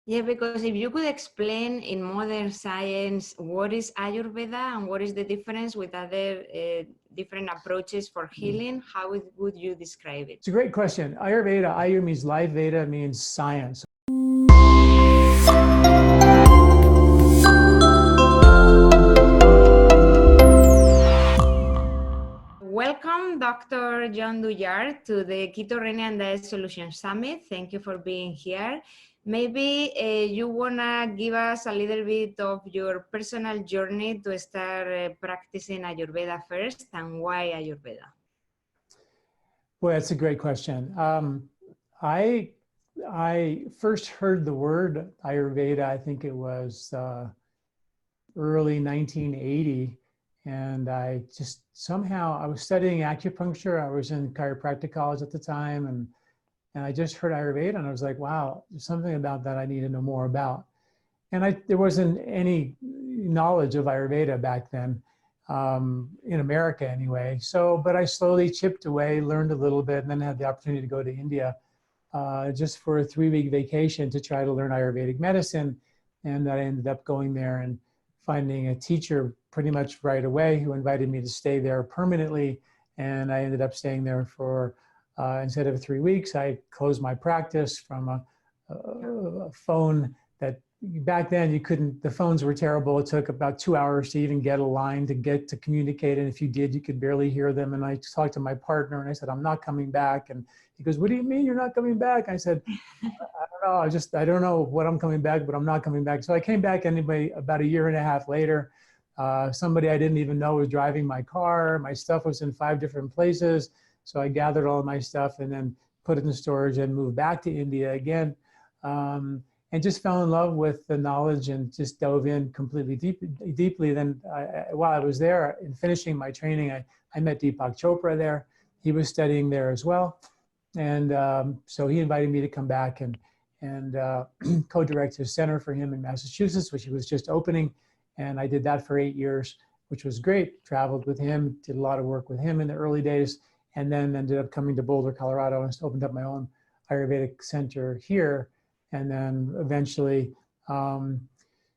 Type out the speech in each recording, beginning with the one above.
Yeah, because if you could explain in modern science what is Ayurveda and what is the difference with other different approaches for healing, how would you describe it? It's a great question. Ayurveda, Ayur means life, Veda means science. Welcome, Dr. John Douillard, to the Keto Diet Solution Summit. Thank you for being here. Maybe you want to give us a little bit of your personal journey to start practicing Ayurveda first, and why Ayurveda? Boy, that's a great question. I first heard the word Ayurveda, I think it was early 1980. And I just somehow, I was studying acupuncture. I was in chiropractic college at the time. And I just heard Ayurveda and I was like, wow, there's something about that I need to know more about. And there wasn't any knowledge of Ayurveda back then, in America anyway. So, but I slowly chipped away, learned a little bit, and then had the opportunity to go to India just for a 3-week vacation to try to learn Ayurvedic medicine. And I ended up going there and finding a teacher pretty much right away who invited me to stay there permanently. And I ended up staying there for, instead of 3 weeks, I closed my practice from a phone that back then you couldn't, the phones were terrible. It took about 2 hours to even get a line to communicate. And if you did, you could barely hear them. And I talked to my partner and I said, I'm not coming back. And he goes, what do you mean you're not coming back? I said, I don't know. I don't know what I'm coming back, but I'm not coming back. So I came back anyway, about 1.5 years later. Somebody I didn't even know was driving my car. My stuff was in 5 different places. So I gathered all of my stuff and then put it in storage and moved back to India again. And just fell in love with the knowledge and just dove in completely deeply. Then while I was there and finishing my training, I met Deepak Chopra there. He was studying there as well. And so he invited me to come back and co-direct his center for him in Massachusetts, which he was just opening. And I did that for 8 years, which was great. Traveled with him, did a lot of work with him in the early days, and then ended up coming to Boulder, Colorado, and opened up my own Ayurvedic center here. And then eventually closed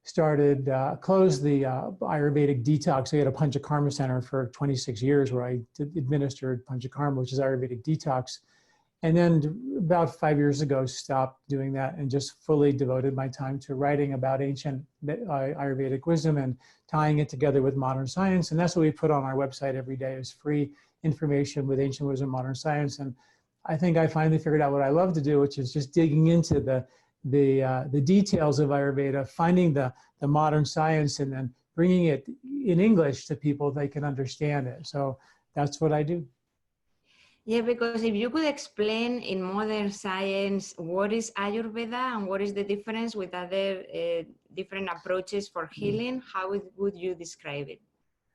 the Ayurvedic detox. I had a Panchakarma center for 26 years where I administered Panchakarma, which is Ayurvedic detox. And then about 5 years ago, stopped doing that and just fully devoted my time to writing about ancient Ayurvedic wisdom and tying it together with modern science. And that's what we put on our website every day, is free information with ancient wisdom, modern science. And I think I finally figured out what I love to do, which is just digging into the details of Ayurveda, finding the modern science, and then bringing it in English to people they can understand it. So that's what I do. Yeah, because if you could explain in modern science what is Ayurveda and what is the difference with other different approaches for healing, how would you describe it?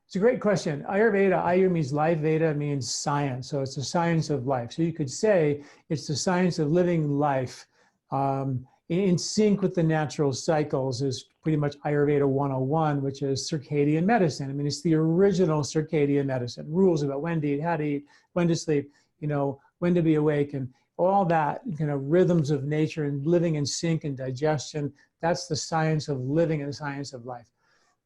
It's a great question. Ayurveda, Ayur means life, Veda means science. So it's the science of life. So you could say it's the science of living life in sync with the natural cycles, is pretty much Ayurveda 101, which is circadian medicine. I mean, it's the original circadian medicine. Rules about when to eat, how to eat, when to sleep, when to be awake, and all that, rhythms of nature and living in sync and digestion. That's the science of living and the science of life.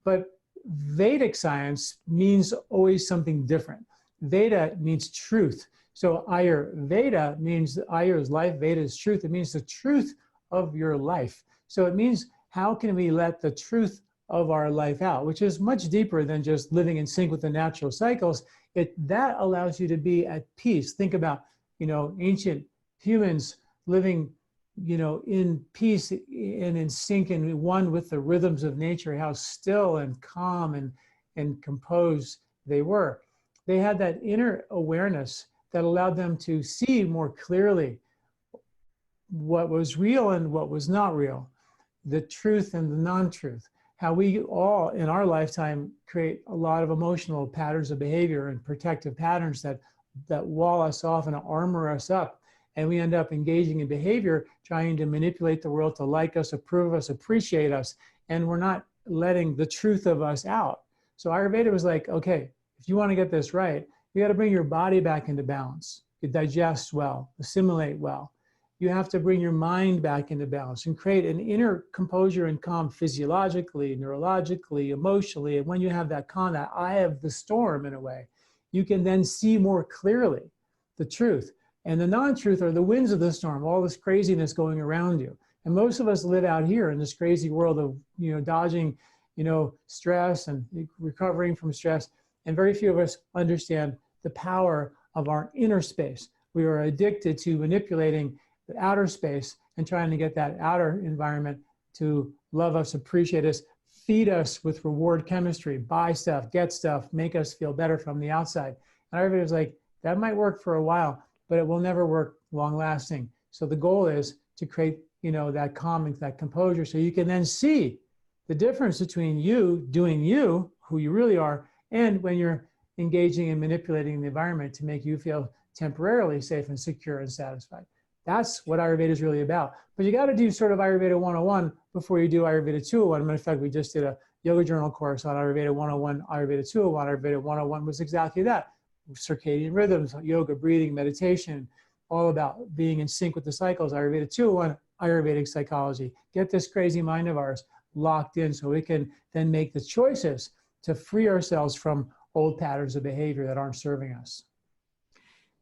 But Vedic science means always something different. Veda means truth. So Ayurveda means Ayur is life, Veda is truth. It means the truth of your life. So it means, how can we let the truth of our life out, which is much deeper than just living in sync with the natural cycles. That allows you to be at peace. Think about, ancient humans living, in peace and in sync and one with the rhythms of nature, how still and calm and composed they were. They had that inner awareness that allowed them to see more clearly what was real and what was not real, the truth and the non-truth. How we all in our lifetime create a lot of emotional patterns of behavior and protective patterns that wall us off and armor us up. And we end up engaging in behavior, trying to manipulate the world to like us, approve us, appreciate us. And we're not letting the truth of us out. So Ayurveda was like, okay, if you want to get this right, you got to bring your body back into balance. You digest well, assimilate well. You have to bring your mind back into balance and create an inner composure and calm physiologically, neurologically, emotionally. And when you have that calm, that eye of the storm in a way, you can then see more clearly the truth. And the non-truth are the winds of the storm, all this craziness going around you. And most of us live out here in this crazy world of, dodging, stress and recovering from stress. And very few of us understand the power of our inner space. We are addicted to manipulating the outer space and trying to get that outer environment to love us, appreciate us, feed us with reward chemistry, buy stuff, get stuff, make us feel better from the outside. And everybody's like, that might work for a while, but it will never work long lasting. So the goal is to create, that calming, that composure, so you can then see the difference between you doing you, who you really are, and when you're engaging and manipulating the environment to make you feel temporarily safe and secure and satisfied. That's what Ayurveda is really about. But you got to do sort of Ayurveda 101 before you do Ayurveda 201. Matter of fact, we just did a yoga journal course on Ayurveda 101, Ayurveda 201. Ayurveda 101 was exactly that. Circadian rhythms, yoga, breathing, meditation, all about being in sync with the cycles. Ayurveda 201, Ayurvedic psychology. Get this crazy mind of ours locked in so we can then make the choices to free ourselves from old patterns of behavior that aren't serving us.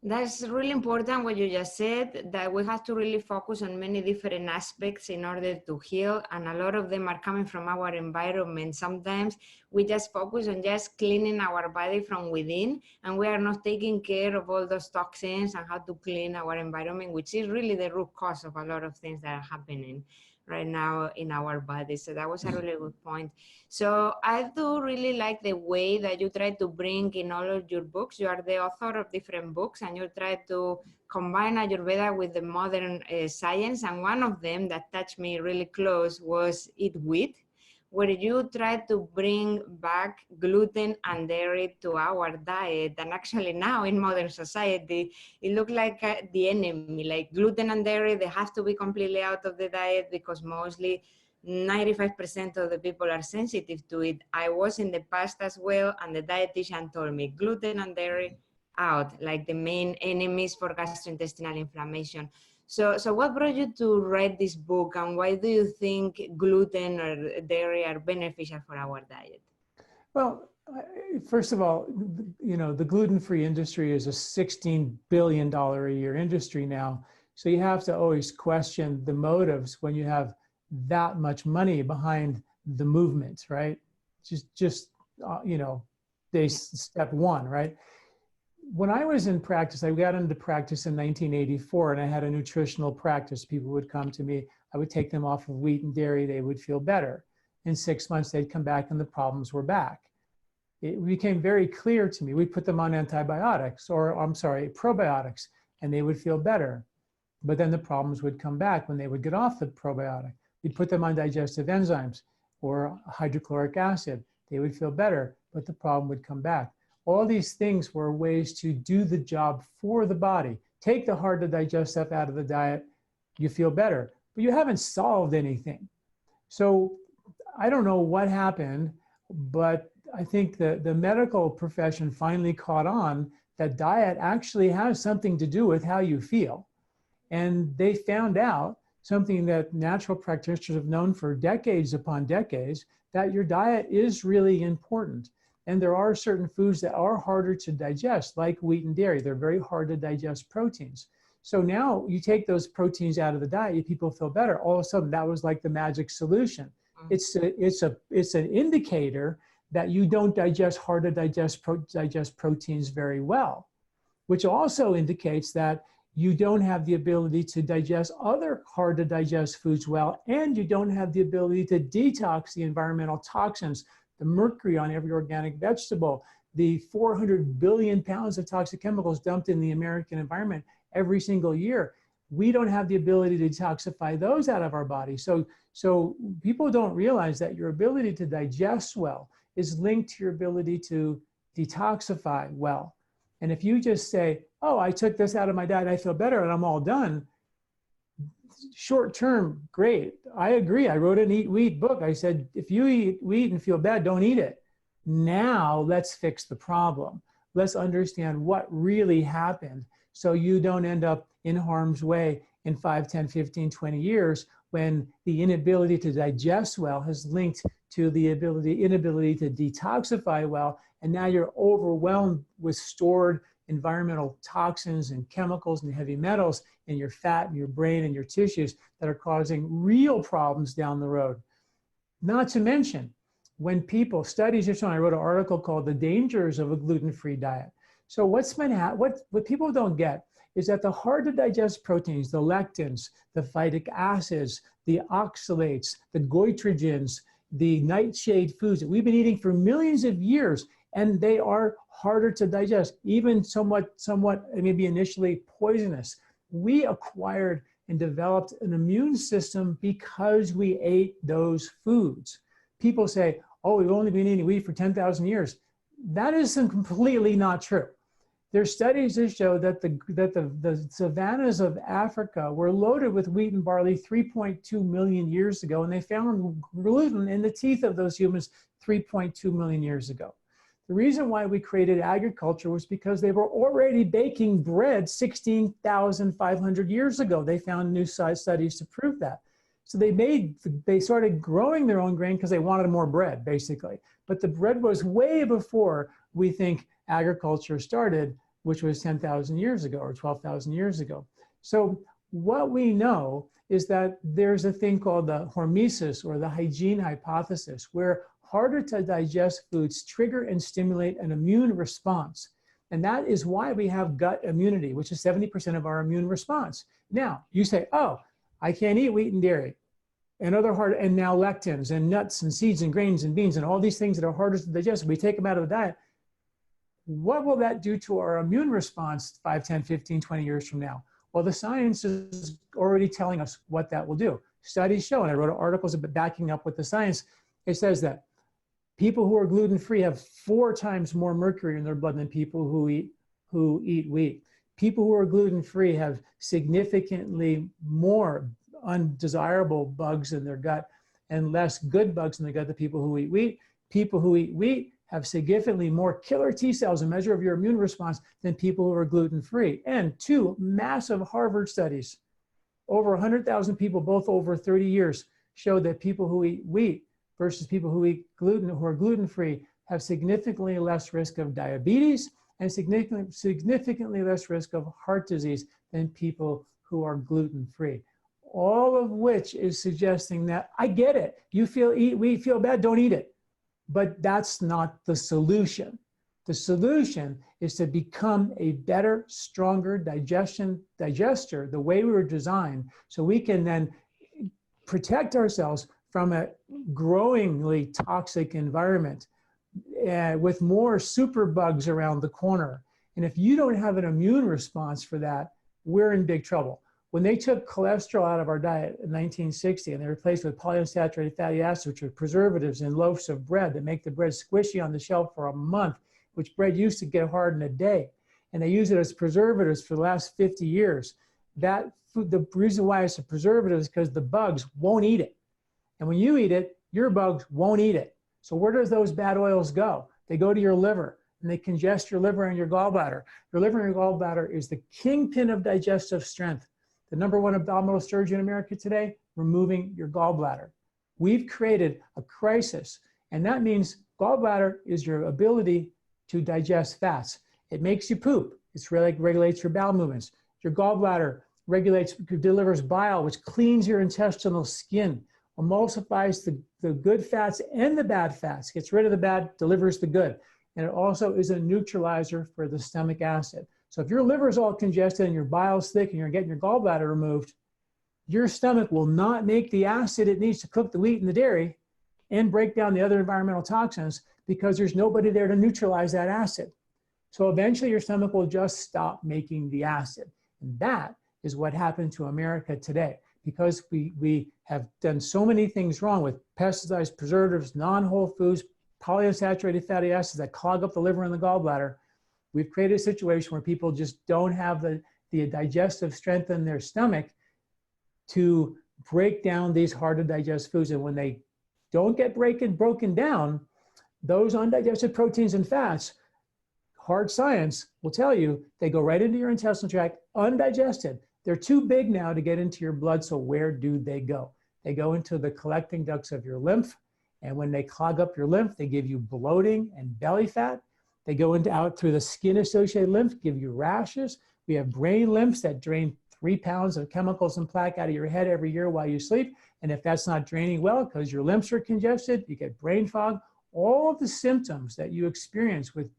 That's really important what you just said, that we have to really focus on many different aspects in order to heal, and a lot of them are coming from our environment. Sometimes we just focus on just cleaning our body from within, and we are not taking care of all those toxins and how to clean our environment, which is really the root cause of a lot of things that are happening right now in our body. So that was a really good point. So I do really like the way that you try to bring in all of your books. You are the author of different books, and you try to combine Ayurveda with the modern science. And one of them that touched me really close was Eat Wheat, where you try to bring back gluten and dairy to our diet. And actually now in modern society, it looks like the enemy, like gluten and dairy, they have to be completely out of the diet because mostly 95% of the people are sensitive to it. I was in the past as well, and the dietitian told me gluten and dairy out, like the main enemies for gastrointestinal inflammation. So what brought you to write this book, and why do you think gluten or dairy are beneficial for our diet? Well, first of all, the gluten-free industry is a $16 billion a year industry now. So you have to always question the motives when you have that much money behind the movement, right? Step one, right? When I was in practice, I got into practice in 1984, and I had a nutritional practice. People would come to me. I would take them off of wheat and dairy. They would feel better. In 6 months, they'd come back and the problems were back. It became very clear to me. We put them on antibiotics, probiotics, and they would feel better. But then the problems would come back when they would get off the probiotic. We'd put them on digestive enzymes or hydrochloric acid. They would feel better, but the problem would come back. All these things were ways to do the job for the body. Take the hard to digest stuff out of the diet, you feel better, but you haven't solved anything. So I don't know what happened, but I think the medical profession finally caught on that diet actually has something to do with how you feel. And they found out something that natural practitioners have known for decades upon decades, that your diet is really important. And there are certain foods that are harder to digest, like wheat and dairy. They're very hard to digest proteins. So now you take those proteins out of the diet, people feel better. All of a sudden, that was like the magic solution. It's an indicator that you don't digest hard to digest proteins very well, which also indicates that you don't have the ability to digest other hard to digest foods well, and you don't have the ability to detox the environmental toxins, the mercury on every organic vegetable, the 400 billion pounds of toxic chemicals dumped in the American environment every single year. We don't have the ability to detoxify those out of our body. So people don't realize that your ability to digest well is linked to your ability to detoxify well. And if you just say, oh, I took this out of my diet, I feel better, and I'm all done, short term, great. I agree. I wrote an Eat Wheat book. I said, if you eat wheat and feel bad, don't eat it. Now let's fix the problem. Let's understand what really happened so you don't end up in harm's way in 5, 10, 15, 20 years, when the inability to digest well has linked to the inability to detoxify well. And now you're overwhelmed with stored environmental toxins and chemicals and heavy metals in your fat and your brain and your tissues that are causing real problems down the road. Not to mention, when people, studies have shown, I wrote an article called The Dangers of a Gluten-Free Diet. So what people don't get is that the hard to digest proteins, the lectins, the phytic acids, the oxalates, the goitrogens, the nightshade foods that we've been eating for millions of years, and they are harder to digest, even somewhat maybe initially poisonous. We acquired and developed an immune system because we ate those foods. People say, oh, we've only been eating wheat for 10,000 years. That is completely not true. There's studies that show that the savannas of Africa were loaded with wheat and barley 3.2 million years ago, and they found gluten in the teeth of those humans 3.2 million years ago. The reason why we created agriculture was because they were already baking bread 16,500 years ago. They found new studies to prove that. So they started growing their own grain because they wanted more bread, basically. But the bread was way before we think agriculture started, which was 10,000 years ago or 12,000 years ago. So what we know is that there's a thing called the hormesis, or the hygiene hypothesis, where harder to digest foods trigger and stimulate an immune response. And that is why we have gut immunity, which is 70% of our immune response. Now, you say, oh, I can't eat wheat and dairy and now lectins and nuts and seeds and grains and beans and all these things that are harder to digest. We take them out of the diet. What will that do to our immune response 5, 10, 15, 20 years from now? Well, the science is already telling us what that will do. Studies show, and I wrote articles backing up with the science, it says that people who are gluten-free have 4 times more mercury in their blood than people who eat wheat. People who are gluten-free have significantly more undesirable bugs in their gut and less good bugs in their gut than people who eat wheat. People who eat wheat have significantly more killer T cells, a measure of your immune response, than people who are gluten-free. And 2 massive Harvard studies, over 100,000 people, both over 30 years, showed that people who eat wheat versus people who eat gluten, who are gluten-free, have significantly less risk of diabetes and significantly less risk of heart disease than people who are gluten-free. All of which is suggesting that, I get it, you eat wheat, feel bad, don't eat it. But that's not the solution. The solution is to become a better, stronger digester, the way we were designed, so we can then protect ourselves from a growingly toxic environment with more superbugs around the corner. And if you don't have an immune response for that, we're in big trouble. When they took cholesterol out of our diet in 1960 and they replaced it with polyunsaturated fatty acids, which are preservatives in loaves of bread that make the bread squishy on the shelf for a month, which bread used to get hard in a day, and they use it as preservatives for the last 50 years, that food, the reason why it's a preservative is because the bugs won't eat it. And when you eat it, your bugs won't eat it. So where does those bad oils go? They go to your liver, and they congest your liver and your gallbladder. Your liver and your gallbladder is the kingpin of digestive strength. The #1 abdominal surgery in America today, removing your gallbladder. We've created a crisis, and that means gallbladder is your ability to digest fats. It makes you poop. It regulates your bowel movements. Your gallbladder delivers bile, which cleans your intestinal skin, emulsifies the good fats and the bad fats, gets rid of the bad, delivers the good. And it also is a neutralizer for the stomach acid. So if your liver is all congested and your bile is thick and you're getting your gallbladder removed, your stomach will not make the acid it needs to cook the wheat and the dairy and break down the other environmental toxins because there's nobody there to neutralize that acid. So eventually your stomach will just stop making the acid. And that is what happened to America today. Because we have done so many things wrong with pesticides, preservatives, non-whole foods, polyunsaturated fatty acids that clog up the liver and the gallbladder, we've created a situation where people just don't have the digestive strength in their stomach to break down these hard to digest foods. And when they don't get broken down, those undigested proteins and fats, hard science will tell you, they go right into your intestinal tract undigested. They're too big now to get into your blood, so where do they go? They go into the collecting ducts of your lymph, and when they clog up your lymph, they give you bloating and belly fat. They go out through the skin-associated lymph, give you rashes. We have brain lymphs that drain 3 pounds of chemicals and plaque out of your head every year while you sleep, and if that's not draining well because your lymphs are congested, you get brain fog. All of the symptoms that you experience with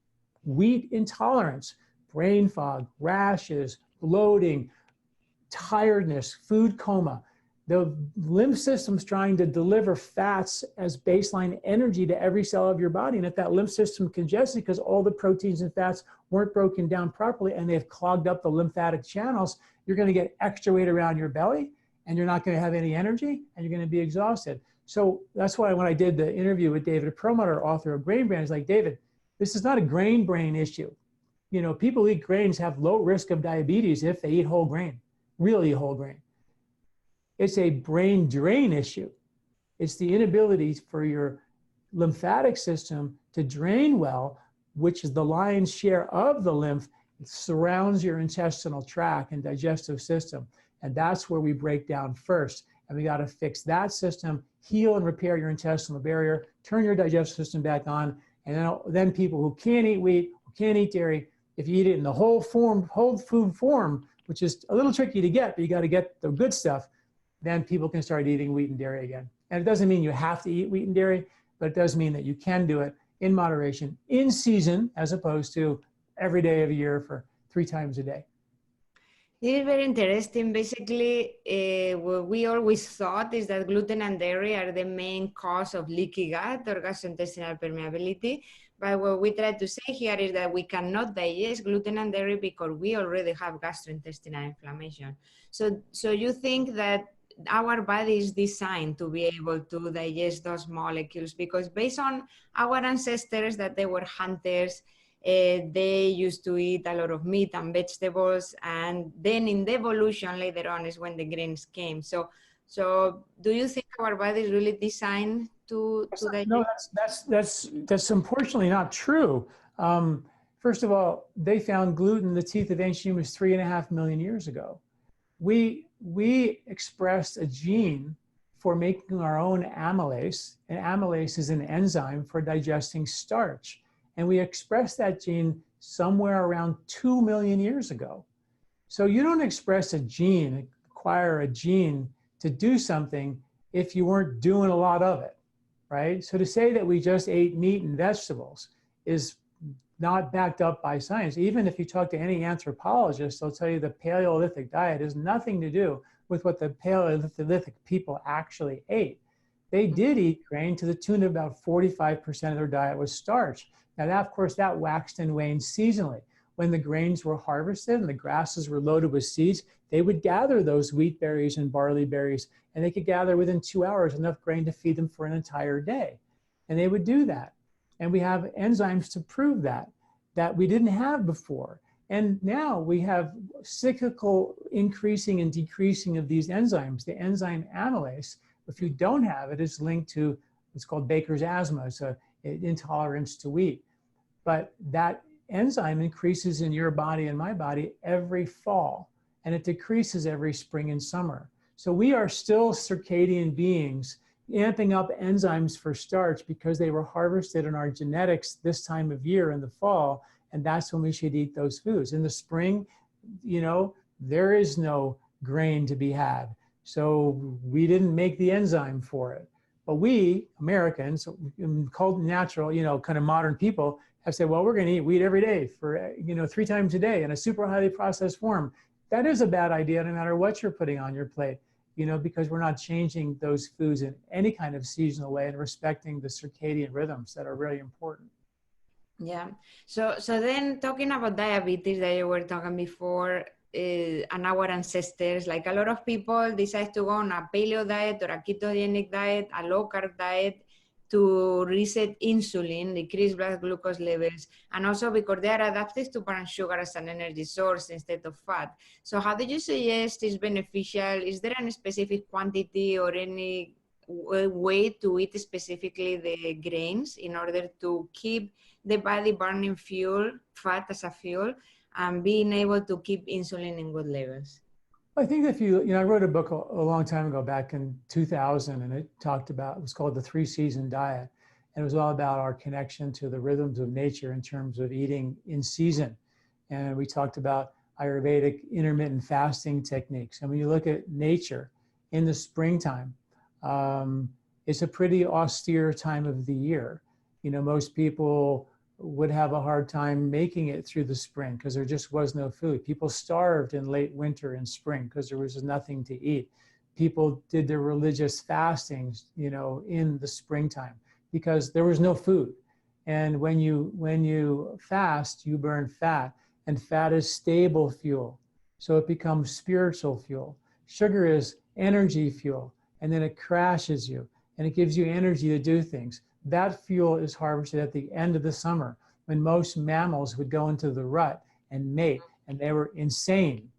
wheat intolerance, brain fog, rashes, bloating, tiredness, food coma, the lymph system's trying to deliver fats as baseline energy to every cell of your body. And if that lymph system congested because all the proteins and fats weren't broken down properly and they've clogged up the lymphatic channels, you're going to get extra weight around your belly and you're not going to have any energy and you're going to be exhausted. So that's why when I did the interview with David Perlmutter, author of Grain Brain, I was like, David, this is not a grain brain issue. You know, people who eat grains have low risk of diabetes if they eat whole grain, really whole grain. It's a brain drain issue. It's the inability for your lymphatic system to drain well, which is the lion's share of the lymph. It surrounds your intestinal tract and digestive system. And that's where we break down first. And we got to fix that system, heal and repair your intestinal barrier, turn your digestive system back on. And then people who can't eat wheat, who can't eat dairy, if you eat it in the whole food form, which is a little tricky to get, but you got to get the good stuff, then people can start eating wheat and dairy again. And it doesn't mean you have to eat wheat and dairy, but it does mean that you can do it in moderation, in season, as opposed to every day of the year for 3 times a day. This is very interesting. Basically, what we always thought is that gluten and dairy are the main cause of leaky gut or gastrointestinal permeability. But what we try to say here is that we cannot digest gluten and dairy because we already have gastrointestinal inflammation. So you think that our body is designed to be able to digest those molecules because based on our ancestors that they were hunters, they used to eat a lot of meat and vegetables, and then in the evolution later on is when the grains came. So do you think our body is really designed to digest? No, that's unfortunately not true. First of all, they found gluten in the teeth of ancient humans 3.5 million years ago. We expressed a gene for making our own amylase, and amylase is an enzyme for digesting starch. And we expressed that gene somewhere around 2 million years ago. So you don't express a gene, acquire a gene to do something if you weren't doing a lot of it, right? So to say that we just ate meat and vegetables is not backed up by science. Even if you talk to any anthropologist, they'll tell you the Paleolithic diet has nothing to do with what the Paleolithic people actually ate. They did eat grain to the tune of about 45% of their diet was starch. Now, that, of course, that waxed and waned seasonally. When the grains were harvested and the grasses were loaded with seeds, they would gather those wheat berries and barley berries, and they could gather within 2 hours enough grain to feed them for an entire day. And they would do that. And we have enzymes to prove that we didn't have before. And now we have cyclical increasing and decreasing of these enzymes. The enzyme amylase, if you don't have it, is linked to what's called Baker's asthma, so intolerance to wheat. But that enzyme increases in your body and my body every fall, and it decreases every spring and summer. So we are still circadian beings, amping up enzymes for starch because they were harvested in our genetics this time of year in the fall, and that's when we should eat those foods. In the spring, you know, there is no grain to be had, so we didn't make the enzyme for it. But we, Americans, called natural, you know, kind of modern people, have said, well, we're going to eat wheat every day for, 3 times a day in a super highly processed form. That is a bad idea no matter what you're putting on your plate, because we're not changing those foods in any kind of seasonal way and respecting the circadian rhythms that are really important. Yeah. So then talking about diabetes that you were talking before, and our ancestors, like a lot of people decide to go on a paleo diet or a ketogenic diet, a low carb diet to reset insulin, decrease blood glucose levels, and also because they are adapted to burn sugar as an energy source instead of fat. So how do you suggest is beneficial? Is there any specific quantity or any way to eat specifically the grains in order to keep the body burning fuel, fat as a fuel, and being able to keep insulin in good levels? I think if I wrote a book a long time ago, back in 2000, and it was called The 3-Season Diet. And it was all about our connection to the rhythms of nature in terms of eating in season. And we talked about Ayurvedic intermittent fasting techniques. And when you look at nature in the springtime, it's a pretty austere time of the year. Most people would have a hard time making it through the spring because there just was no food. People starved in late winter and spring because there was nothing to eat. People did their religious fastings, in the springtime because there was no food. And when you fast, you burn fat, and fat is stable fuel. So it becomes spiritual fuel. Sugar is energy fuel, and then it crashes you and it gives you energy to do things. That fuel is harvested at the end of the summer when most mammals would go into the rut and mate, and they were insane.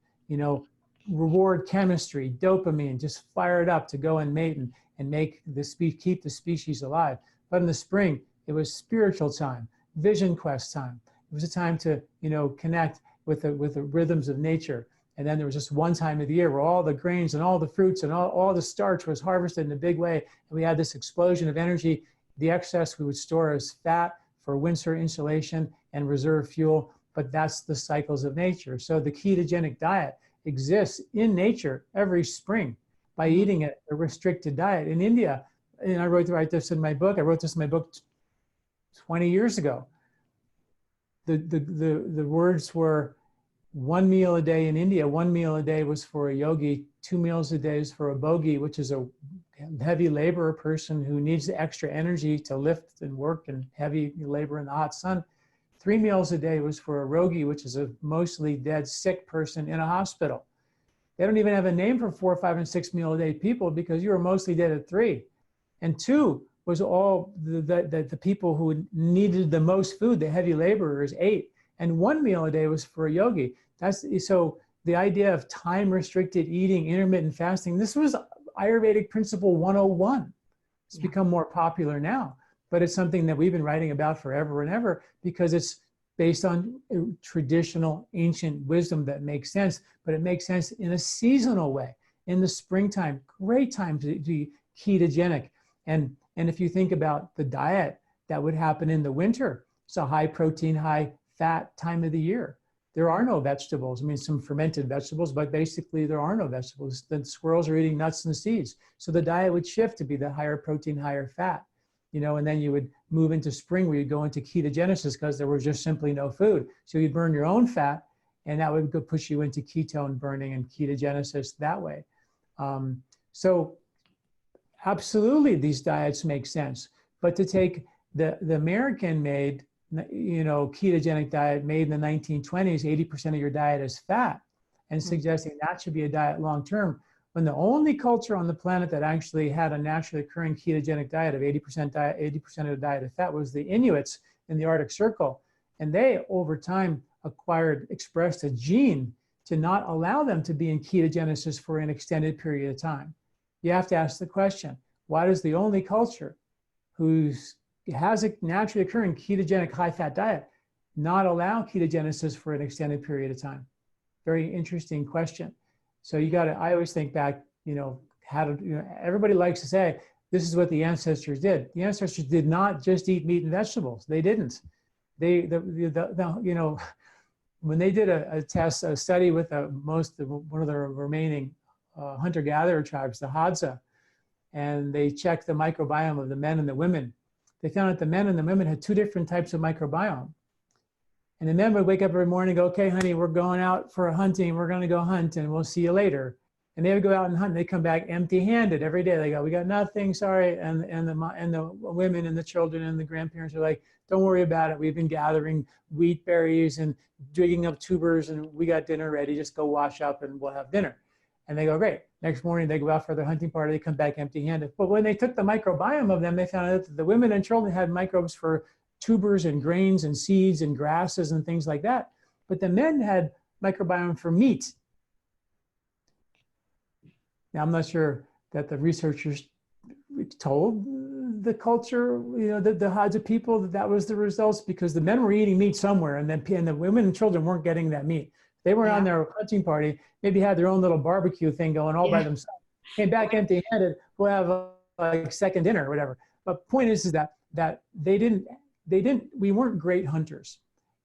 Reward chemistry, dopamine, just fired up to go and mate and keep the species alive. But in the spring, it was spiritual time, vision quest time. It was a time to, connect with the rhythms of nature. And then there was just one time of the year where all the grains and all the fruits and all the starch was harvested in a big way. And we had this explosion of energy. The excess we would store as fat for winter insulation and reserve fuel, but that's the cycles of nature. So the ketogenic diet exists in nature every spring by eating a restricted diet. In India, and I wrote this in my book, 20 years ago. The words were 1 meal a day in India. 1 meal a day was for a yogi, 2 meals a day is for a bogi, which is a heavy labor person who needs the extra energy to lift and work and heavy labor in the hot sun. 3 meals a day was for a rogi, which is a mostly dead, sick person in a hospital. They don't even have a name for 4, 5, and 6 meal a day people because you were mostly dead at 3. And 2 was all the people who needed the most food, the heavy laborers, ate. And 1 meal a day was for a yogi. So the idea of time-restricted eating, intermittent fasting, this was Ayurvedic principle 101. It's become more popular now, but it's something that we've been writing about forever and ever because it's based on traditional ancient wisdom that makes sense, but it makes sense in a seasonal way. In the springtime, great time to be ketogenic. And if you think about the diet that would happen in the winter, it's a high protein, high fat time of the year. There are no vegetables. I mean, some fermented vegetables, but basically there are no vegetables. The squirrels are eating nuts and seeds. So the diet would shift to be the higher protein, higher fat, and then you would move into spring where you'd go into ketogenesis because there was just simply no food. So you'd burn your own fat and that would push you into ketone burning and ketogenesis that way. So absolutely these diets make sense, but to take the American-made ketogenic diet made in the 1920s, 80% of your diet is fat, and suggesting that should be a diet long-term, when the only culture on the planet that actually had a naturally occurring ketogenic diet of 80% of the diet of fat was the Inuits in the Arctic Circle. And they, over time, expressed a gene to not allow them to be in ketogenesis for an extended period of time. You have to ask the question, why does the only culture who's has a naturally occurring ketogenic high-fat diet not allow ketogenesis for an extended period of time? Very interesting question. So I always think back, everybody likes to say, this is what the ancestors did. The ancestors did not just eat meat and vegetables. They didn't. When they did a study with one of the remaining hunter-gatherer tribes, the Hadza, and they checked the microbiome of the men and the women, they found that the men and the women had 2 different types of microbiome. And the men would wake up every morning and go, okay, honey, we're going out for hunting. We're going to go hunt and we'll see you later. And they would go out and hunt and they come back empty-handed every day. They go, we got nothing, sorry. And the women and the children and the grandparents are like, don't worry about it. We've been gathering wheat berries and digging up tubers and we got dinner ready. Just go wash up and we'll have dinner. And they go, great. Next morning, they go out for their hunting party. They come back empty-handed. But when they took the microbiome of them, they found out that the women and children had microbes for tubers and grains and seeds and grasses and things like that. But the men had microbiome for meat. Now, I'm not sure that the researchers told the culture, the Hadza people that was the results, because the men were eating meat somewhere and the women and children weren't getting that meat. They were on Yeah. their hunting party, maybe had their own little barbecue thing going all by themselves. Came back empty-handed. We'll have a second dinner or whatever. But point is that we weren't great hunters.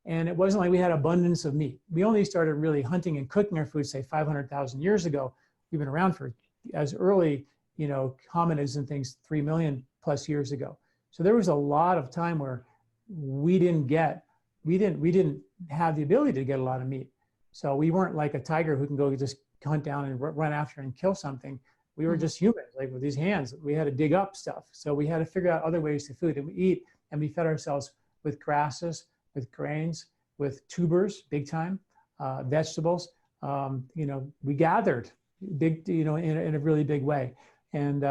And it wasn't like we had abundance of meat. We only started really hunting and cooking our food, say 500,000 years ago. We've been around for as early, hominids and things 3 million plus years ago. So there was a lot of time where we didn't have the ability to get a lot of meat. So we weren't like a tiger who can go just hunt down and run after and kill something. We were just humans, like with these hands. We had to dig up stuff. So we had to figure out other ways to food, and we eat, and we fed ourselves with grasses, with grains, with tubers, big time, vegetables. We gathered big, in a really big way. And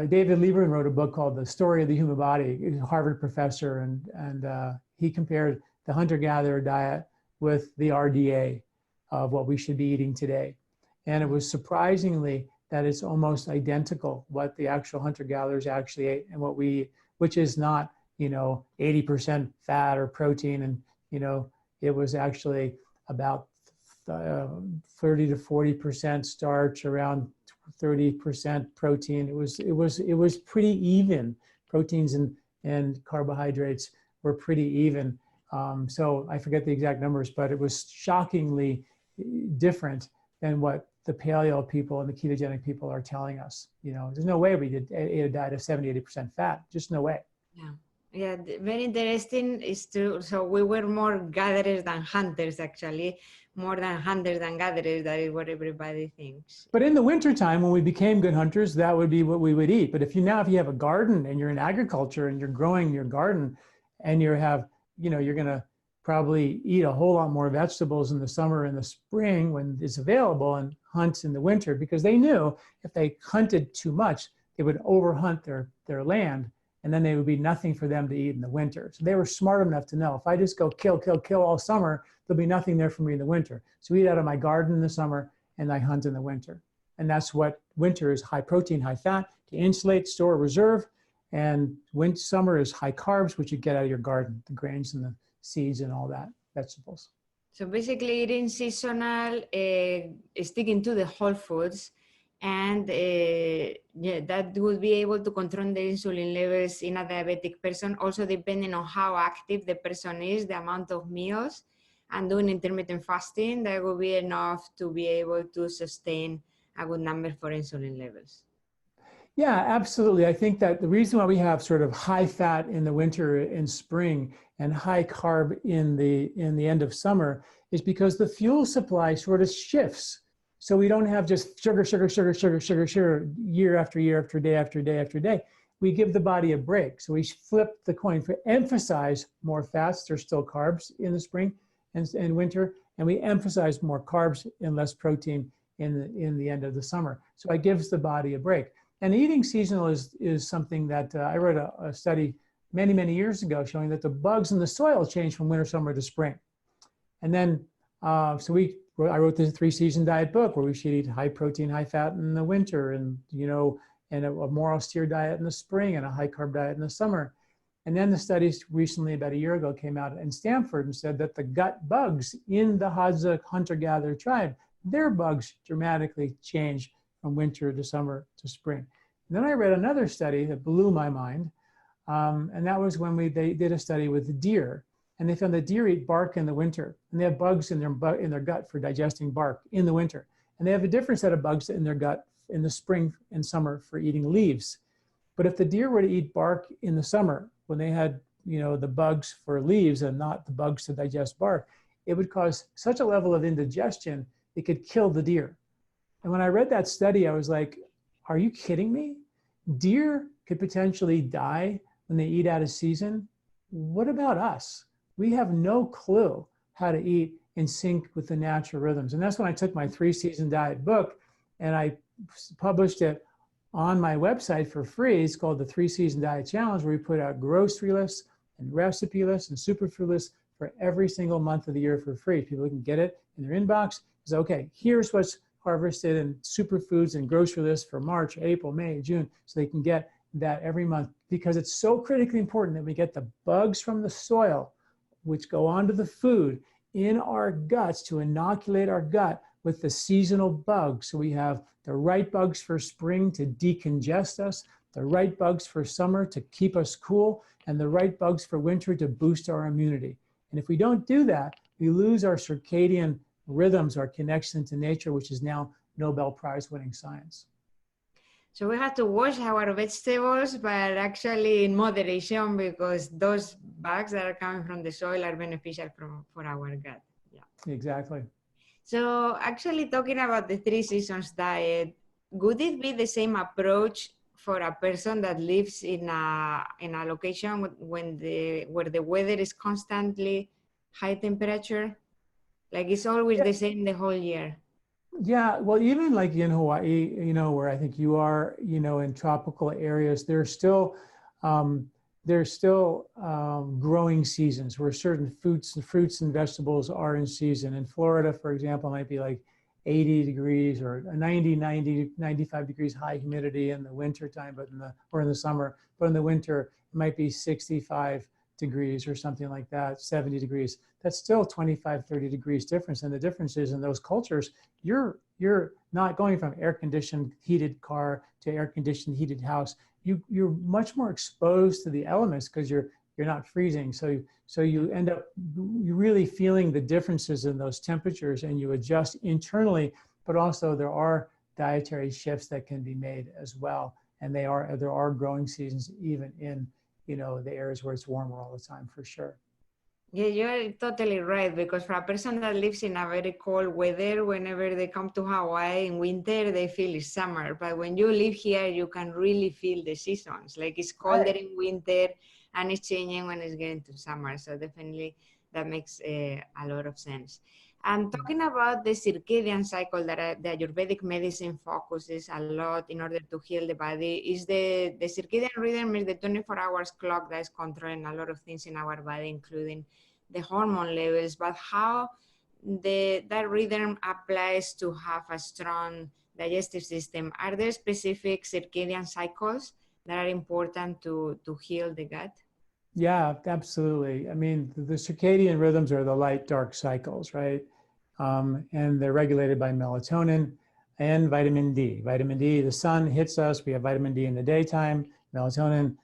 David Lieberman wrote a book called The Story of the Human Body. He's a Harvard professor, and he compared the hunter-gatherer diet with the RDA of what we should be eating today. And it was surprisingly that it's almost identical what the actual hunter-gatherers actually ate and what we eat, which is not, 80% fat or protein. And, it was actually about 30 to 40% starch, around 30% protein. It was pretty even. Proteins and carbohydrates were pretty even. So I forget the exact numbers, but it was shockingly different than what the paleo people and the ketogenic people are telling us. There's no way we ate a diet of 70, 80% fat. Just no way. Yeah. Yeah, very interesting. Is true. So we were more gatherers than hunters, actually, more than hunters than gatherers. That is what everybody thinks. But in the wintertime, when we became good hunters, that would be what we would eat. But if you have a garden and you're in agriculture and you're growing your garden, and you're going to probably eat a whole lot more vegetables in the summer and the spring when it's available, and hunt in the winter, because they knew if they hunted too much, they would overhunt their land, and then there would be nothing for them to eat in the winter. So they were smart enough to know, if I just go kill all summer, there'll be nothing there for me in the winter. So I eat out of my garden in the summer and I hunt in the winter. And that's what winter is: high protein, high fat, to insulate, store, reserve. And summer is high carbs, which you get out of your garden, the grains and the seeds and all that, vegetables. So basically eating seasonal, sticking to the whole foods, and that would be able to control the insulin levels in a diabetic person, also depending on how active the person is, the amount of meals, and doing intermittent fasting, that will be enough to be able to sustain a good number for insulin levels. Yeah, absolutely. I think that the reason why we have sort of high fat in the winter and spring and high carb in the end of summer is because the fuel supply sort of shifts. So we don't have just sugar year after year, after day after day after day. We give the body a break. So we flip the coin, for emphasize more fats. There's still carbs in the spring and winter, and we emphasize more carbs and less protein in the end of the summer. So it gives the body a break. And eating seasonal is something that I wrote a study many years ago showing that the bugs in the soil change from winter, summer to spring. And then, I wrote the 3-season diet book where we should eat high protein, high fat in the winter, and a more austere diet in the spring, and a high carb diet in the summer. And then the studies recently, about a year ago, came out in Stanford and said that the gut bugs in the Hadza hunter-gatherer tribe, their bugs dramatically change from winter to summer to spring. And then I read another study that blew my mind, and that was when they did a study with the deer, and they found that deer eat bark in the winter, and they have bugs in their gut for digesting bark in the winter, and they have a different set of bugs in their gut in the spring and summer for eating leaves. But if the deer were to eat bark in the summer, when they had the bugs for leaves and not the bugs to digest bark, it would cause such a level of indigestion it could kill the deer. And when I read that study, I was like, are you kidding me? Deer could potentially die when they eat out of season. What about us? We have no clue how to eat in sync with the natural rhythms. And that's when I took my 3-season diet book and I published it on my website for free. It's called the 3-Season Diet Challenge, where we put out grocery lists and recipe lists and superfood lists for every single month of the year for free. People can get it in their inbox. It's okay, here's what's harvested in superfoods and grocery lists for March, April, May, June, so they can get that every month, because it's so critically important that we get the bugs from the soil which go onto the food in our guts to inoculate our gut with the seasonal bugs. So we have the right bugs for spring to decongest us, the right bugs for summer to keep us cool, and the right bugs for winter to boost our immunity. And if we don't do that, we lose our circadian rhythms, our connection to nature, which is now Nobel Prize winning science. So we have to wash our vegetables, but actually in moderation, because those bugs that are coming from the soil are beneficial for our gut. Yeah. Exactly. So actually talking about the 3 seasons diet, would it be the same approach for a person that lives in a location where the weather is constantly high temperature? Like it's always the same the whole year? Yeah, well, even like in Hawaii, where I think you are, in tropical areas, there's still growing seasons where certain fruits and vegetables are in season. In Florida, for example, might be like 80 degrees or 95 degrees high humidity in the winter time, or in the summer, but in the winter, it might be 65 degrees or something like that, 70 degrees. That's still 25, 30 degrees difference. And the difference is in those cultures, you're not going from air-conditioned heated car to air-conditioned heated house. You're much more exposed to the elements because you're not freezing. So you end up really feeling the differences in those temperatures, and you adjust internally, but also there are dietary shifts that can be made as well. And there are growing seasons even in the areas where it's warmer all the time, for sure. Yeah, you're totally right, because for a person that lives in a very cold weather, whenever they come to Hawaii in winter, they feel it's summer. But when you live here, you can really feel the seasons. Like it's colder in winter and it's changing when it's getting to summer. So definitely that makes a lot of sense. And talking about the circadian cycle that the Ayurvedic medicine focuses a lot in order to heal the body, is the circadian rhythm is the 24 hours clock that is controlling a lot of things in our body, including the hormone levels, but how that rhythm applies to have a strong digestive system. Are there specific circadian cycles that are important to heal the gut? Yeah, absolutely. I mean, the circadian rhythms are the light-dark cycles, right? And they're regulated by melatonin and vitamin D. Vitamin D, the sun hits us, we have vitamin D in the daytime, melatonin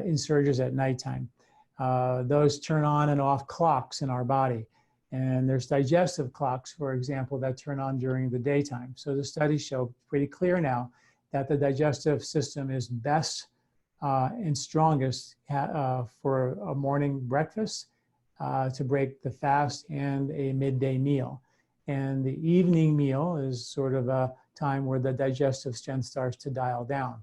insurges at nighttime. Those turn on and off clocks in our body. And there's digestive clocks, for example, that turn on during the daytime. So the studies show pretty clear now that the digestive system is best and strongest for a morning breakfast to break the fast and a midday meal. And the evening meal is sort of a time where the digestive strength starts to dial down.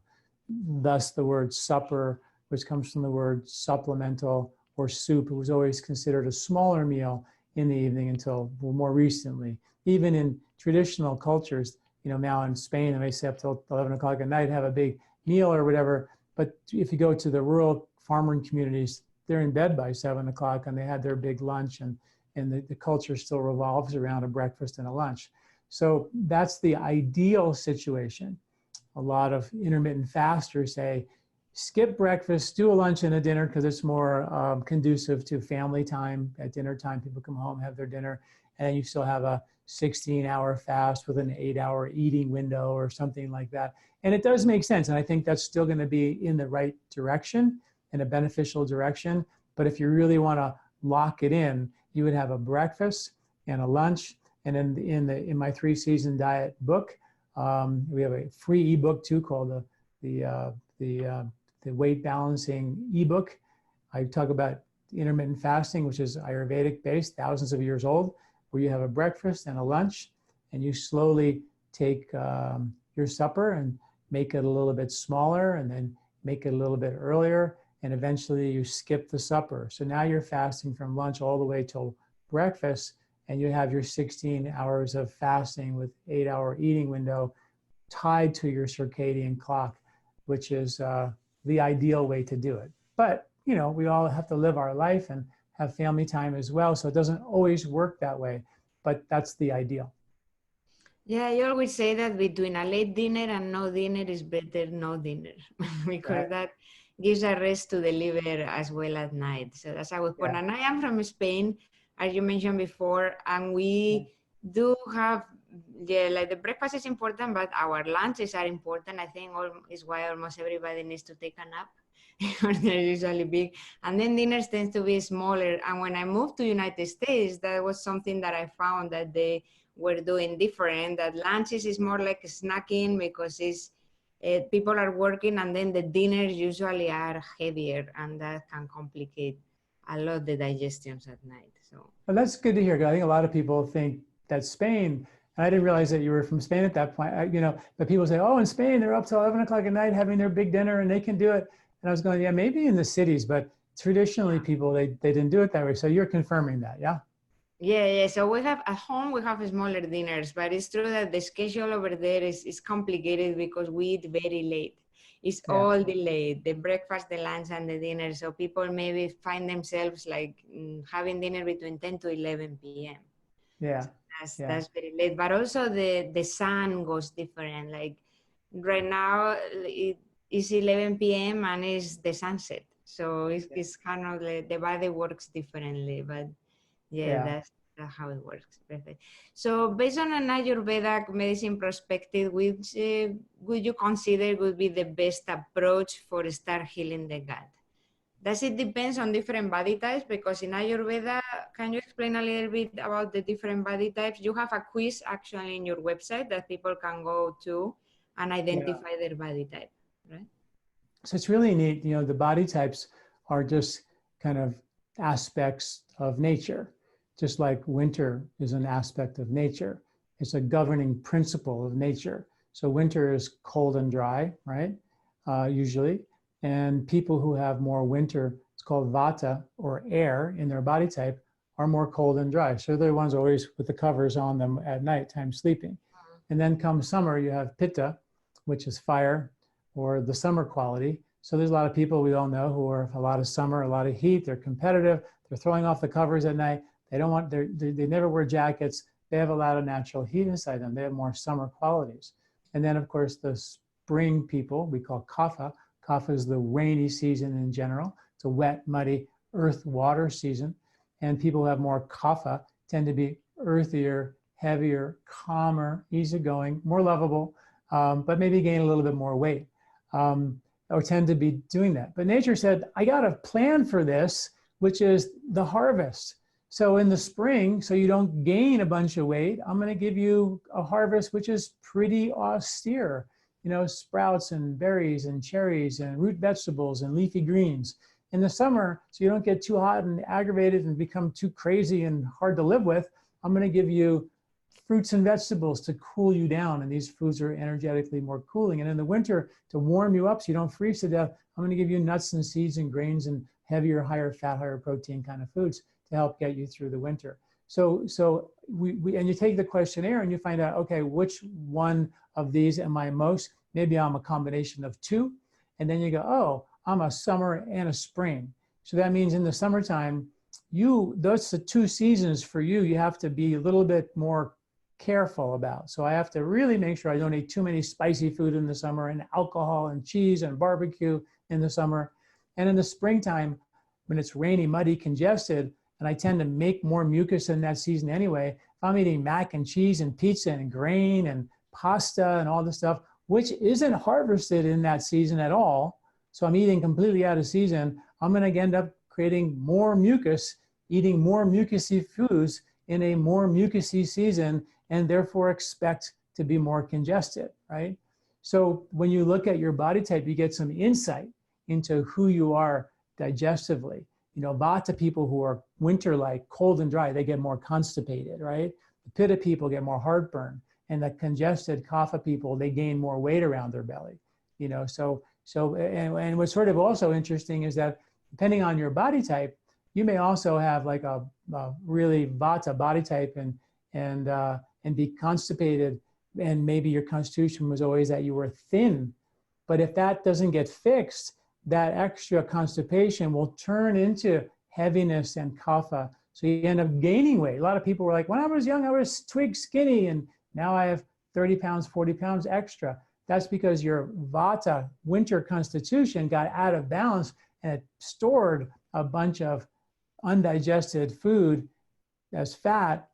Thus the word supper, which comes from the word supplemental or soup. It was always considered a smaller meal in the evening until more recently. Even in traditional cultures, now in Spain, they may stay up till 11 o'clock at night, have a big meal or whatever. But if you go to the rural farming communities, they're in bed by 7 o'clock and they had their big lunch, and the culture still revolves around a breakfast and a lunch. So that's the ideal situation. A lot of intermittent fasters say, skip breakfast, do a lunch and a dinner because it's more conducive to family time. At dinner time, people come home, have their dinner, and you still have a 16-hour fast with an 8-hour eating window or something like that. And it does make sense. And I think that's still going to be in the right direction, in a beneficial direction. But if you really want to lock it in, you would have a breakfast and a lunch. And in my 3-season diet book, we have a free ebook too called the weight balancing ebook. I talk about intermittent fasting, which is Ayurvedic based, thousands of years old, where you have a breakfast and a lunch, and you slowly take your supper and make it a little bit smaller, and then make it a little bit earlier, and eventually you skip the supper. So now you're fasting from lunch all the way till breakfast, and you have your 16 hours of fasting with 8-hour eating window tied to your circadian clock, which is the ideal way to do it. But, we all have to live our life and have family time as well. So it doesn't always work that way, but that's the ideal. Yeah, you always say that between a late dinner and no dinner is better no dinner because that gives a rest to the liver as well at night. So that's a good point. And I am from Spain, as you mentioned before, and we do have, like the breakfast is important, but our lunches are important. I think is why almost everybody needs to take a nap. They're usually big, and then dinners tends to be smaller. And when I moved to United States, that was something that I found that they were doing different. That lunches is more like snacking because it's people are working, and then the dinners usually are heavier, and that can complicate a lot the digestions at night. So well, that's good to hear. 'Cause I think a lot of people think that Spain, and I didn't realize that you were from Spain at that point. But people say, oh, in Spain, they're up till 11 o'clock at night having their big dinner and they can do it. And I was going, yeah, maybe in the cities, but traditionally people, they didn't do it that way. So you're confirming that, yeah? Yeah. So we have at home, we have smaller dinners, but it's true that the schedule over there is complicated because we eat very late. It's all delayed, the breakfast, the lunch, and the dinner. So people maybe find themselves like having dinner between 10 to 11 p.m. Yeah. So that's very late. But also the sun goes different. Like right now, it's 11 p.m. and it's the sunset. So it's kind of like the body works differently, but that's how it works. Perfect. So based on an Ayurvedic medicine perspective, which would you consider would be the best approach for start healing the gut? Does it depend on different body types? Because in Ayurveda, can you explain a little bit about the different body types? You have a quiz actually in your website that people can go to and identify their body type, right? So it's really neat. The body types are just kind of aspects of nature, just like winter is an aspect of nature. It's a governing principle of nature. So winter is cold and dry, right? Usually. And people who have more winter, it's called vata or air in their body type, are more cold and dry. So they're the ones always with the covers on them at nighttime sleeping. And then come summer, you have pitta, which is fire or the summer quality. So there's a lot of people we all know who are a lot of summer, a lot of heat, they're competitive, they're throwing off the covers at night. They don't want, they never wear jackets. They have a lot of natural heat inside them. They have more summer qualities. And then of course the spring people we call kapha. Kapha is the rainy season in general. It's a wet, muddy, earth, water season. And people who have more kapha tend to be earthier, heavier, calmer, easygoing, more lovable, but maybe gain a little bit more weight, or tend to be doing that. But nature said, I got a plan for this, which is the harvest. So in the spring, so you don't gain a bunch of weight, I'm going to give you a harvest which is pretty austere. Sprouts and berries and cherries and root vegetables and leafy greens. In the summer, so you don't get too hot and aggravated and become too crazy and hard to live with, I'm going to give you fruits and vegetables to cool you down. And these foods are energetically more cooling. And in the winter, to warm you up so you don't freeze to death, I'm going to give you nuts and seeds and grains and heavier, higher fat, higher protein kind of foods to help get you through the winter. So and you take the questionnaire and you find out, okay, which one of these am I most? Maybe I'm a combination of two. And then you go, oh, I'm a summer and a spring. So that means in the summertime, those are the two seasons for you. You have to be a little bit more careful about. So I have to really make sure I don't eat too many spicy food in the summer and alcohol and cheese and barbecue in the summer. And in the springtime, when it's rainy, muddy, congested, and I tend to make more mucus in that season anyway, if I'm eating mac and cheese and pizza and grain and pasta and all this stuff, which isn't harvested in that season at all, so I'm eating completely out of season, I'm going to end up creating more mucus, eating more mucousy foods in a more mucousy season, and therefore expect to be more congested, right? So when you look at your body type, you get some insight into who you are digestively. Vata people who are winter-like, cold and dry, they get more constipated, right? The pitta people get more heartburn, and the congested kapha people, they gain more weight around their belly. And what's sort of also interesting is that depending on your body type, you may also have like a really vata body type and be constipated, and maybe your constitution was always that you were thin. But if that doesn't get fixed, that extra constipation will turn into heaviness and kapha. So you end up gaining weight. A lot of people were like, when I was young, I was twig skinny, and now I have 30 pounds, 40 pounds extra. That's because your vata, winter constitution, got out of balance and it stored a bunch of undigested food as fat,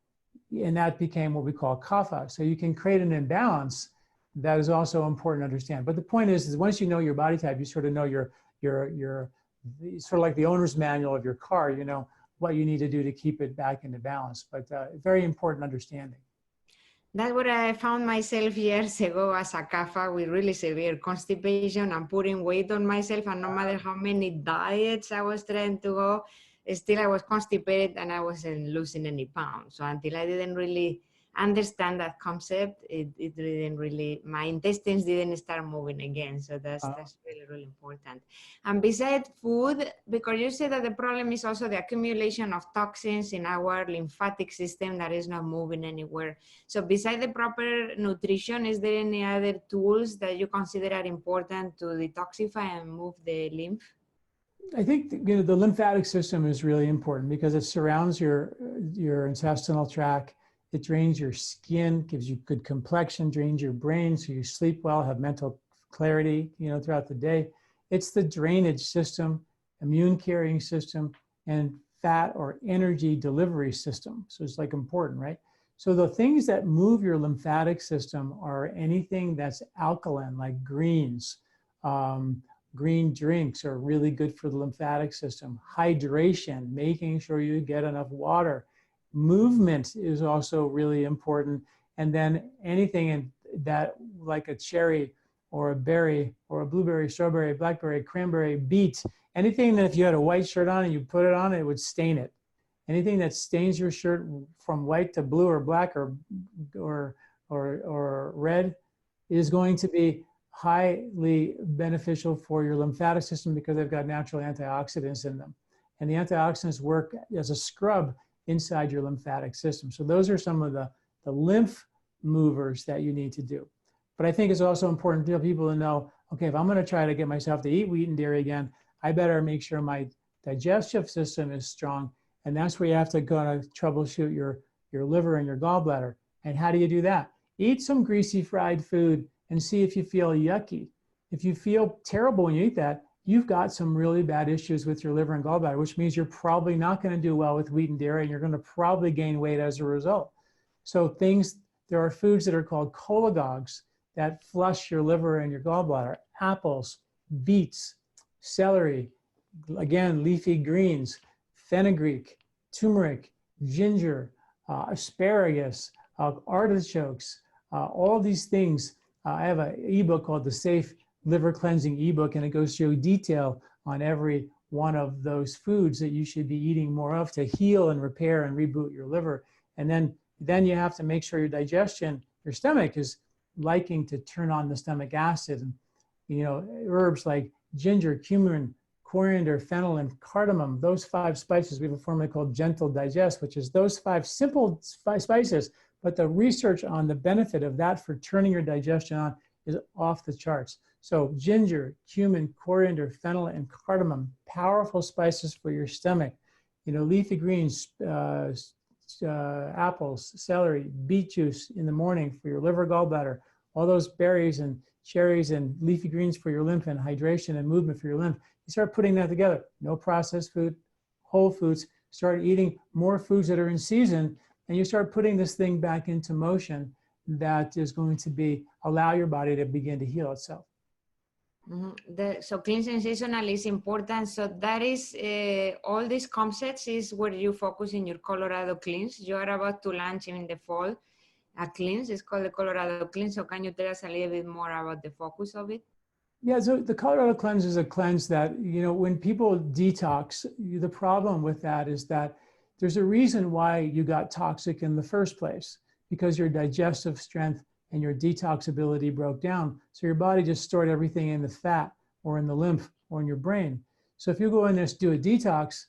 and that became what we call kapha. So you can create an imbalance that is also important to understand. But the point is once you know your body type, you sort of know your sort of like the owner's manual of your car, you know what you need to do to keep it back into balance. But very important understanding. That's what I found myself years ago as a kapha with really severe constipation and putting weight on myself. And no matter how many diets I was trying to go, still I was constipated and I wasn't losing any pounds. So until I didn't really understand that concept, it didn't really, my intestines didn't start moving again. So that's really, really important. And besides food, because you said that the problem is also the accumulation of toxins in our lymphatic system that is not moving anywhere. So besides the proper nutrition, is there any other tools that you consider are important to detoxify and move the lymph? I think the lymphatic system is really important because it surrounds your intestinal tract. It drains your skin, gives you good complexion, drains your brain so you sleep well, have mental clarity, throughout the day. It's the drainage system, immune carrying system, and fat or energy delivery system. So it's like important, right? So the things that move your lymphatic system are anything that's alkaline, like greens. Green drinks are really good for the lymphatic system. Hydration, making sure you get enough water. Movement is also really important. And then anything in that, like a cherry or a berry or a blueberry, strawberry, blackberry, cranberry, beet, anything that if you had a white shirt on and you put it on, it would stain it. Anything that stains your shirt from white to blue or black or red is going to be highly beneficial for your lymphatic system because they've got natural antioxidants in them. And the antioxidants work as a scrub inside your lymphatic system. So those are some of the lymph movers that you need to do. But I think it's also important for people to know, okay, if I'm going to try to get myself to eat wheat and dairy again, I better make sure my digestive system is strong. And that's where you have to go to troubleshoot your liver and your gallbladder. And how do you do that? Eat some greasy fried food and see if you feel yucky. If you feel terrible when you eat that, you've got some really bad issues with your liver and gallbladder, which means you're probably not going to do well with wheat and dairy, and you're going to probably gain weight as a result. So there are foods that are called cholagogues that flush your liver and your gallbladder. Apples, beets, celery, again, leafy greens, fenugreek, turmeric, ginger, asparagus, artichokes, all these things. I have an ebook called The Safe Liver Cleansing ebook, and it goes through detail on every one of those foods that you should be eating more of to heal and repair and reboot your liver. And then you have to make sure your digestion, your stomach is liking to turn on the stomach acid. And herbs like ginger, cumin, coriander, fennel, and cardamom, those 5 spices, we have a formula called Gentle Digest, which is those 5 simple spices, but the research on the benefit of that for turning your digestion on is off the charts. So ginger, cumin, coriander, fennel, and cardamom, powerful spices for your stomach. Leafy greens, apples, celery, beet juice in the morning for your liver, gallbladder, all those berries and cherries and leafy greens for your lymph and hydration and movement for your lymph. You start putting that together. No processed food, whole foods. Start eating more foods that are in season, and you start putting this thing back into motion that is going to allow your body to begin to heal itself. Mm-hmm. So cleansing seasonal is important. So that is all these concepts is where you focus in your Colorado cleanse. You are about to launch in the fall a cleanse. It's called the Colorado cleanse. So can you tell us a little bit more about the focus of it? Yeah, so the Colorado cleanse is a cleanse that, when people detox, the problem with that is that there's a reason why you got toxic in the first place, because your digestive strength and your detox ability broke down. So your body just stored everything in the fat or in the lymph or in your brain. So if you go in there and do a detox,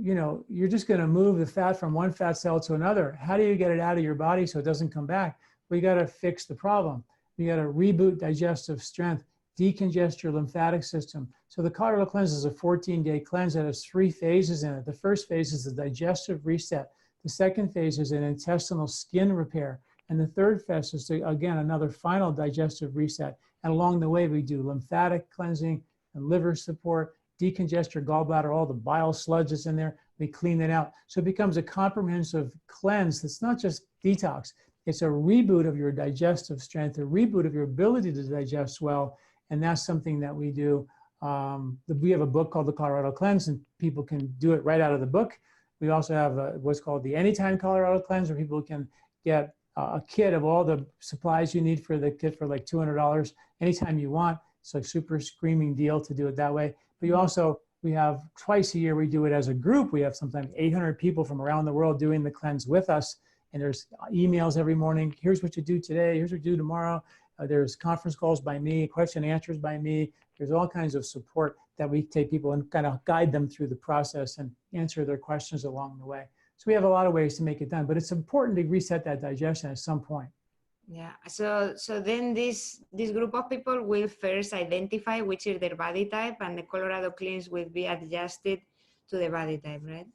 you're just going to move the fat from one fat cell to another. How do you get it out of your body so it doesn't come back? Well, you got to fix the problem. You got to reboot digestive strength, decongest your lymphatic system. So the Colorado cleanse is a 14-day cleanse that has 3 phases in it. The first phase is the digestive reset. The second phase is an intestinal skin repair. And the third phase is, again, another final digestive reset. And along the way, we do lymphatic cleansing and liver support, decongest your gallbladder, all the bile sludge that's in there. We clean it out. So it becomes a comprehensive cleanse. It's not just detox. It's a reboot of your digestive strength, a reboot of your ability to digest well. And that's something that we do. We have a book called The Colorado Cleanse, and people can do it right out of the book. We also have what's called the Anytime Colorado Cleanse, where people can get a kit of all the supplies you need for the kit for like $200 anytime you want. It's like super screaming deal to do it that way. But you also, we have twice a year, we do it as a group. We have sometimes 800 people from around the world doing the cleanse with us. And there's emails every morning. Here's what you do today. Here's what you do tomorrow. There's conference calls by me, question and answers by me. There's all kinds of support that we take people and kind of guide them through the process and answer their questions along the way. So we have a lot of ways to make it done, but it's important to reset that digestion at some point. Yeah. So then this group of people will first identify which is their body type, and the Colorado Cleanse will be adjusted to the body type, right?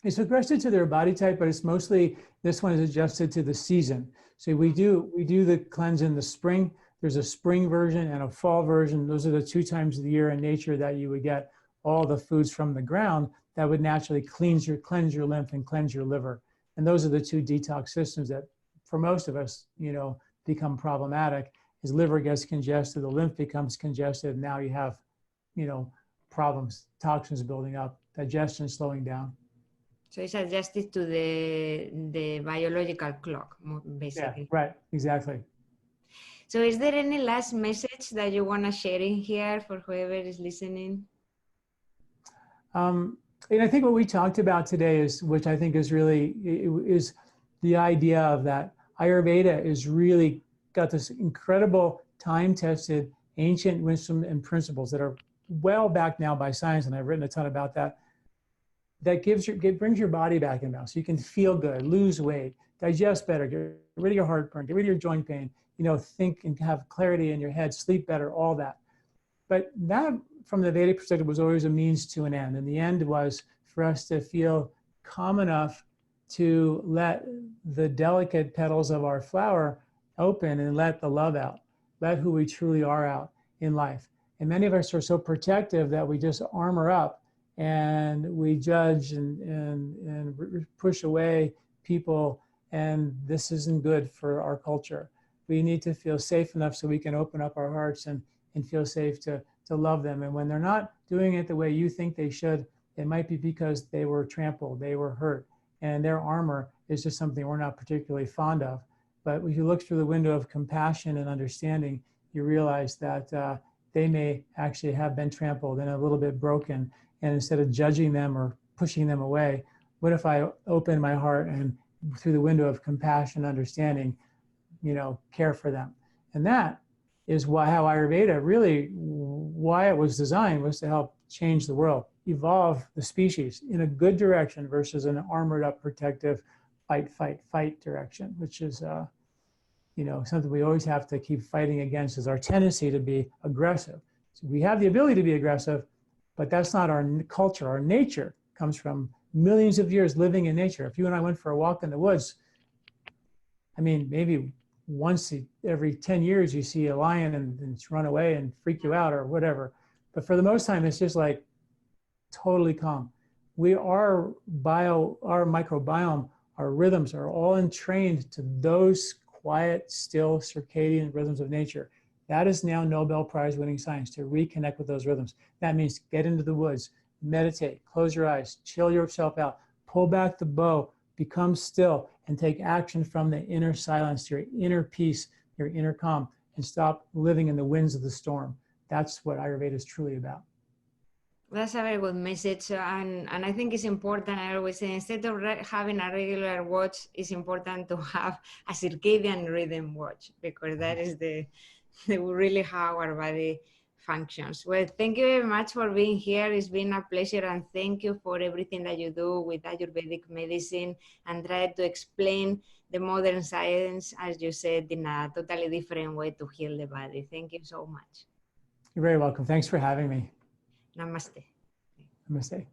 It's adjusted to their body type, but it's mostly, this one is adjusted to the season. So we do the cleanse in the spring. There's a spring version and a fall version. Those are the 2 times of the year in nature that you would get all the foods from the ground that would naturally cleanse your lymph and cleanse your liver. And those are the 2 detox systems that for most of us, become problematic. As liver gets congested, the lymph becomes congested. Now you have, problems, toxins building up, digestion slowing down. So it's adjusted to the biological clock, basically. Yeah, right, exactly. So is there any last message that you want to share in here for whoever is listening? And I think what we talked about today is, which I think is really, is the idea of that Ayurveda is really got this incredible time-tested ancient wisdom and principles that are well backed now by science, and I've written a ton about that, that brings your body back in balance. So you can feel good, lose weight, digest better, get rid of your heartburn, get rid of your joint pain, think and have clarity in your head, sleep better, all that. But that, from the Vedic perspective, was always a means to an end. And the end was for us to feel calm enough to let the delicate petals of our flower open and let the love out, let who we truly are out in life. And many of us are so protective that we just armor up and we judge and push away people. And this isn't good for our culture. We need to feel safe enough so we can open up our hearts and feel safe to love them. And when they're not doing it the way you think they should, it might be because they were trampled, they were hurt, and their armor is just something we're not particularly fond of. But when you look through the window of compassion and understanding, you realize that they may actually have been trampled and a little bit broken. And instead of judging them or pushing them away, what if I open my heart and through the window of compassion and understanding, care for them? And that is how Ayurveda really, why it was designed, was to help change the world, evolve the species in a good direction versus an armored up, protective, fight direction, which is, something we always have to keep fighting against, is our tendency to be aggressive. So we have the ability to be aggressive, but that's not our culture. Our nature comes from millions of years living in nature. If you and I went for a walk in the woods, maybe once every 10 years you see a lion and it's run away and freak you out or whatever. But for the most time, it's just like totally calm. Our microbiome, our rhythms are all entrained to those quiet, still circadian rhythms of nature. That is now Nobel Prize winning science, to reconnect with those rhythms. That means get into the woods, meditate, close your eyes, chill yourself out, pull back the bow, become still, and take action from the inner silence, your inner peace, your inner calm, and stop living in the winds of the storm. That's what Ayurveda is truly about. That's a very good message, and I think it's important. I always say, instead of having a regular watch, it's important to have a circadian rhythm watch, because that is the really how our body functions. Well, thank you very much for being here. It's been a pleasure, and thank you for everything that you do with Ayurvedic medicine and try to explain the modern science, as you said, in a totally different way to heal the body. Thank you so much. You're very welcome. Thanks for having me. Namaste. Namaste.